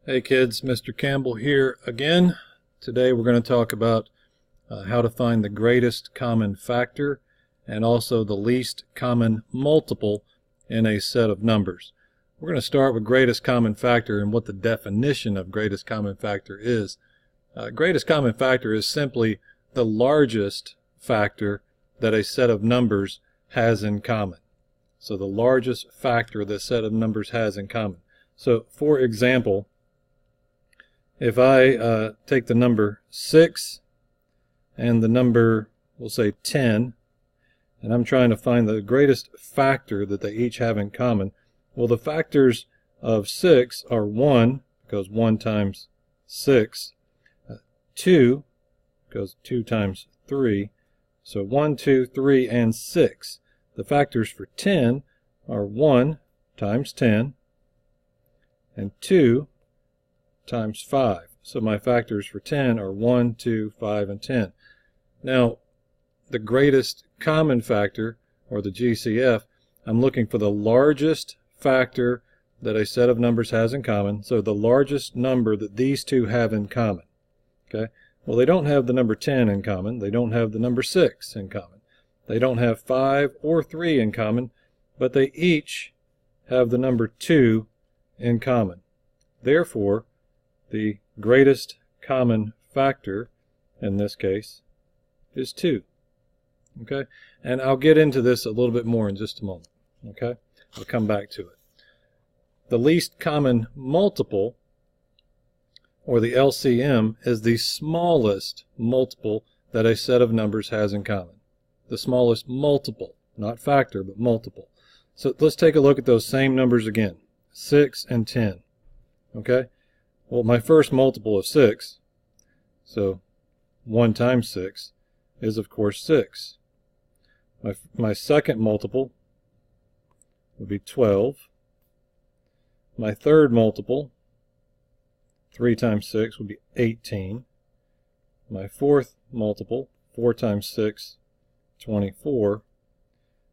Hey kids, Mr. Campbell here again. Today we're going to talk about how to find the greatest common factor and also the least common multiple in a set of numbers. We're going to start with greatest common factor and what the definition of greatest common factor is. Greatest common factor is simply the largest factor that a set of numbers has in common. So the largest factor the set of numbers has in common. So for example, if I take the number 6 and the number, we'll say 10, and I'm trying to find the greatest factor that they each have in common, well, the factors of 6 are 1, because 1 times 6, 2, because 2 times 3, so 1, 2, 3, and 6. The factors for 10 are 1 times 10 and 2 times 5. So my factors for 10 are 1, 2, 5, and 10. Now, the greatest common factor, or the GCF, I'm looking for the largest factor that a set of numbers has in common, so the largest number that these two have in common. Okay? Well, they don't have the number 10 in common. They don't have the number 6 in common. They don't have 5 or 3 in common, but they each have the number 2 in common. Therefore, the greatest common factor in this case is 2. Okay? And I'll get into this a little bit more in just a moment. Okay? I'll come back to it. The least common multiple, or the LCM, is the smallest multiple that a set of numbers has in common. The smallest multiple, not factor, but multiple. So let's take a look at those same numbers again. 6 and 10. Okay? Well, my first multiple of 6, so 1 times 6, is of course 6. My second multiple would be 12. My third multiple, 3 times 6, would be 18. My fourth multiple, 4 times 6, 24.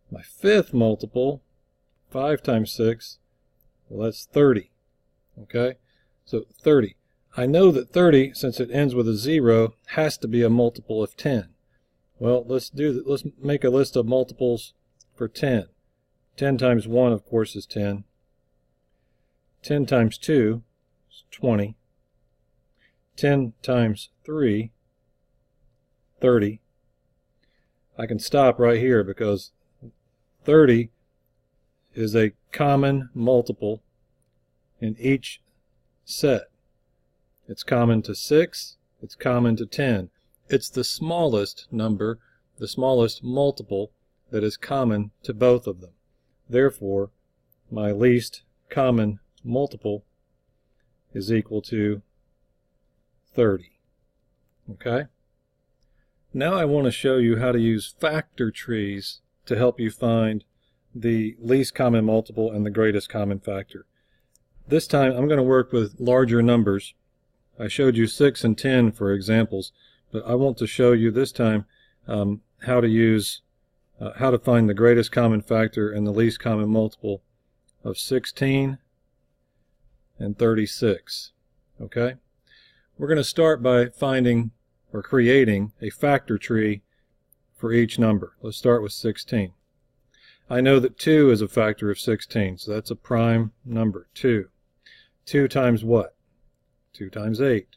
My fifth multiple, 5 times 6, well, that's 30. Okay? So 30. I know that 30, since it ends with a 0, has to be a multiple of 10. Well, let's make a list of multiples for 10. 10 times 1, of course, is 10. 10 times 2 is 20. 10 times 3, 30. I can stop right here because 30 is a common multiple in each set. It's common to 6, it's common to 10. It's the smallest number, the smallest multiple that is common to both of them. Therefore, my least common multiple is equal to 30. Okay? Now I want to show you how to use factor trees to help you find the least common multiple and the greatest common factor. This time I'm going to work with larger numbers. I showed you 6 and 10 for examples, but I want to show you this time how to find the greatest common factor and the least common multiple of 16 and 36. Okay? We're going to start by finding or creating a factor tree for each number. Let's start with 16. I know that 2 is a factor of 16, so that's a prime number, 2. 2 times what? 2 times 8.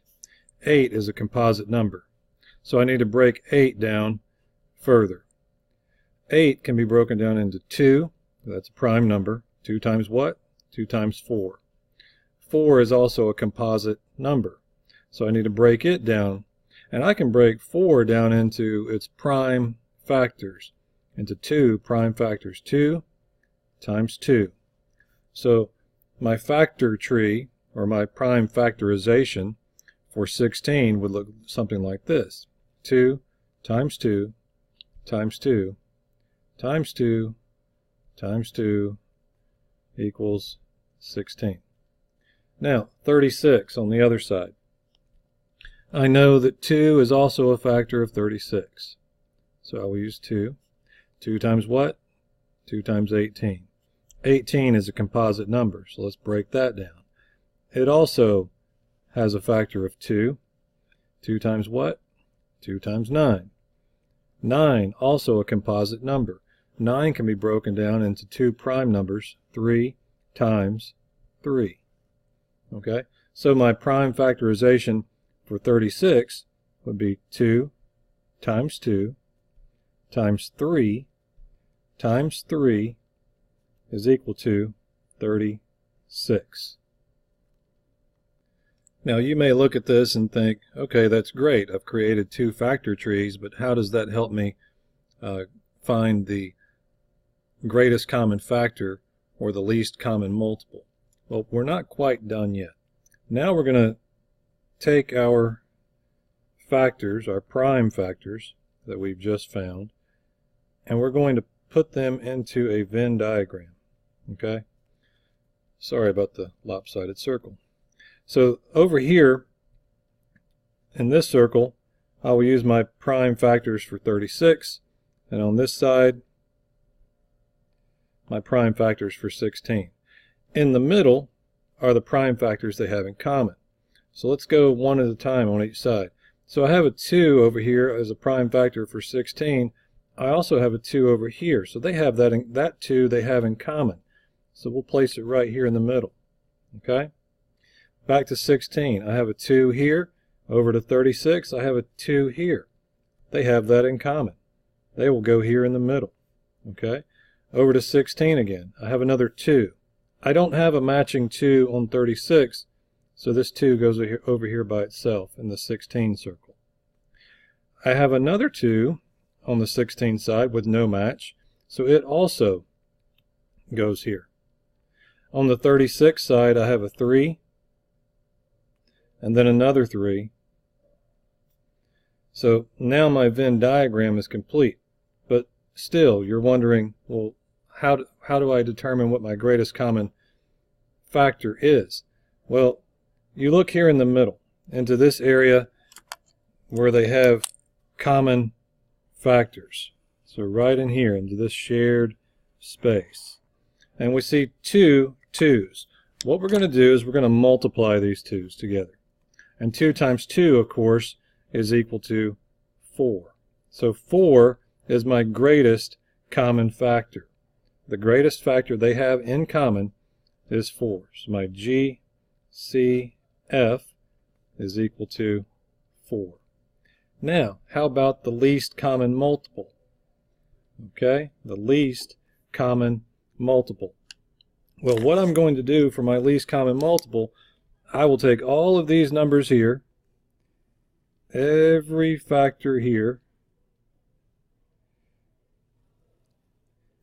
8 is a composite number, so I need to break 8 down further. 8 can be broken down into 2, that's a prime number. 2 times what? 2 times 4. 4 is also a composite number, so I need to break it down, and I can break 4 down into its prime factors, into 2 prime factors. 2 times 2. So my factor tree, or my prime factorization for 16 would look something like this. 2 times 2 times 2 times 2 times 2 equals 16. Now 36 on the other side. I know that 2 is also a factor of 36. So I will use 2. 2 times what? 2 times 18. 18 is a composite number, so let's break that down. It also has a factor of 2. 2 times what? 2 times 9. 9, also a composite number. 9 can be broken down into 2 prime numbers, 3 times 3. Okay, so my prime factorization for 36 would be 2 times 2 times 3 times 3 is equal to 36. Now you may look at this and think, okay, that's great. I've created 2 factor trees, but how does that help me find the greatest common factor or the least common multiple? Well, we're not quite done yet. Now we're going to take our factors, our prime factors that we've just found, and we're going to put them into a Venn diagram. Okay? Sorry about the lopsided circle. So over here in this circle, I will use my prime factors for 36, and on this side, my prime factors for 16. In the middle are the prime factors they have in common. So let's go one at a time on each side. So I have a 2 over here as a prime factor for 16. I also have a 2 over here. So they have that 2 they have in common. So we'll place it right here in the middle. Okay? Back to 16. I have a 2 here. Over to 36, I have a 2 here. They have that in common. They will go here in the middle. Okay? Over to 16 again. I have another 2. I don't have a matching 2 on 36, so this 2 goes over here by itself in the 16 circle. I have another 2 on the 16 side with no match, so it also goes here. On the 36 side, I have a 3, and then another 3. So now my Venn diagram is complete. But still, you're wondering, well, how do I determine what my greatest common factor is? Well, you look here in the middle, into this area where they have common factors. So right in here, into this shared space. And we see 2 2's. What we're going to do is we're going to multiply these 2's together. And 2 times 2, of course, is equal to 4. So 4 is my greatest common factor. The greatest factor they have in common is 4. So my GCF is equal to 4. Now, how about the least common multiple? Okay, the least common multiple. Well, what I'm going to do for my least common multiple, I will take all of these numbers here, every factor here,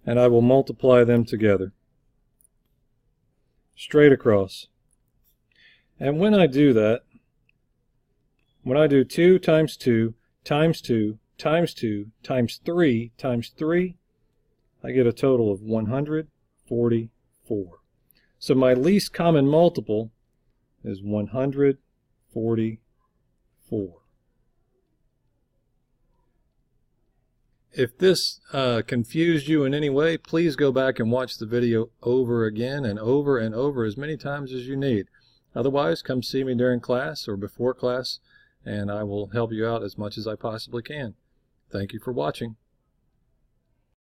and I will multiply them together straight across. And when I do that, when I do 2 times 2 times 2 times 2 times 3 times 3, I get a total of 144. So my least common multiple is 144. If this confused you in any way, please go back and watch the video over again and over as many times as you need. Otherwise, come see me during class or before class, and I will help you out as much as I possibly can. Thank you for watching.